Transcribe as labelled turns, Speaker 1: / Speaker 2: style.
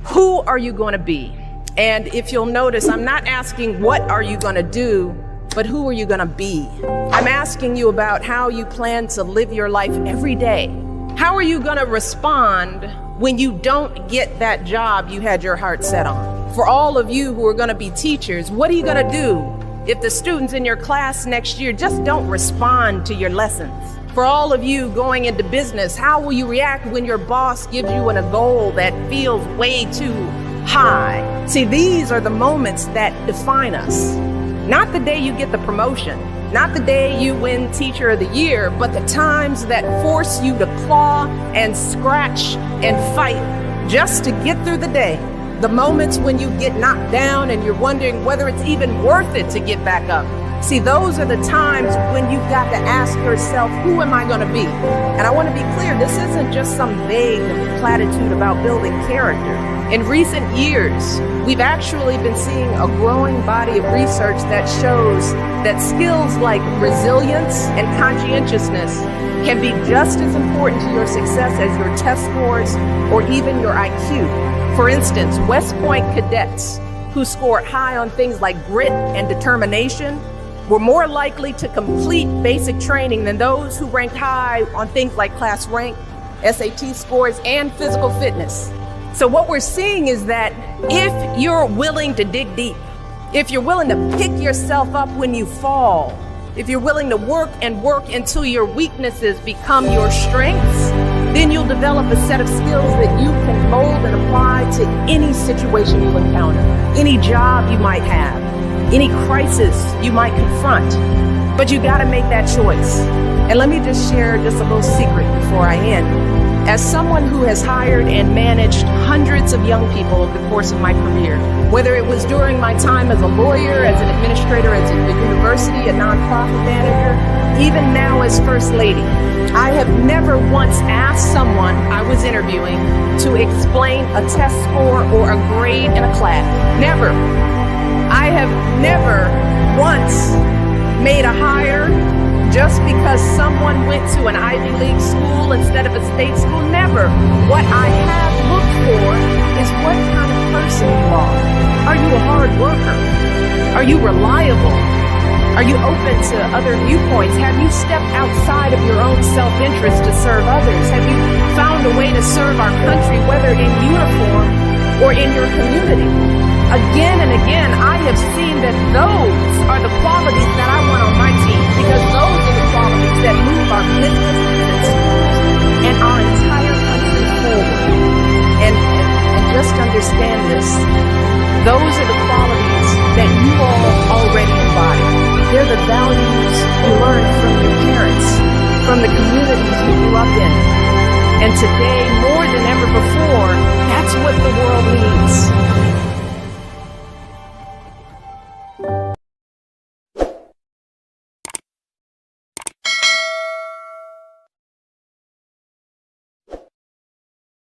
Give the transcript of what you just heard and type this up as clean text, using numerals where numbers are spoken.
Speaker 1: Who are you going to be? And if you'll notice, I'm not asking what are you going to do, but who are you going to be? I'm asking you about how you plan to live your life every day. How are you going to respond when you don't get that job you had your heart set on? For all of you who are going to be teachers, what are you going to do if the students in your class next year just don't respond to your lessons? For all of you going into business, how will you react when your boss gives you a goal that feels way too high? See, these are the moments that define us. Not the day you get the promotion, not the day you win Teacher of the Year, but the times that force you to claw and scratch and fight just to get through the day. The moments when you get knocked down and you're wondering whether it's even worth it to get back up. See, those are the times when you've got to ask yourself, who am I going to be? And I want to be clear, this isn't just some vague platitude about building character. In recent years, we've actually been seeing a growing body of research that shows that skills like resilience and conscientiousness can be just as important to your success as your test scores or even your IQ. For instance, West Point cadets who scored high on things like grit and determination were more likely to complete basic training than those who ranked high on things like class rank, SAT scores, and physical fitness. So what we're seeing is that if you're willing to dig deep, if you're willing to pick yourself up when you fall, if you're willing to work and work until your weaknesses become your strengths, then you'll develop a set of skills that you can mold and apply to any situation you encounter, any job you might have, any crisis you might confront. But you got to make that choice. And let me just share just a little secret before I end. As someone who has hired and managed hundreds of young people over the course of my career, whether it was during my time as a lawyer, as an administrator, as a university, a nonprofit manager, even now as First Lady, I have never once asked someone I was interviewing to explain a test score or a grade in a class. Never. I have never once made a hire just because someone went to an Ivy League school instead of a state school. Never. What I have looked for is what kind of person you are. Are you a hard worker? Are you reliable? Are you open to other viewpoints? Have you stepped outside of your own self-interest to serve others? Have you found a way to serve our country, whether in uniform or in your community? Again and again, I have seen that those are the qualities that I want on my team, because those are the qualities that move our businesses and our entire country forward. And just understand this, those are the qualities that you all already embody. They're the values you learned from your parents, from the communities you grew up in. And today, more than ever before, that's what the world needs.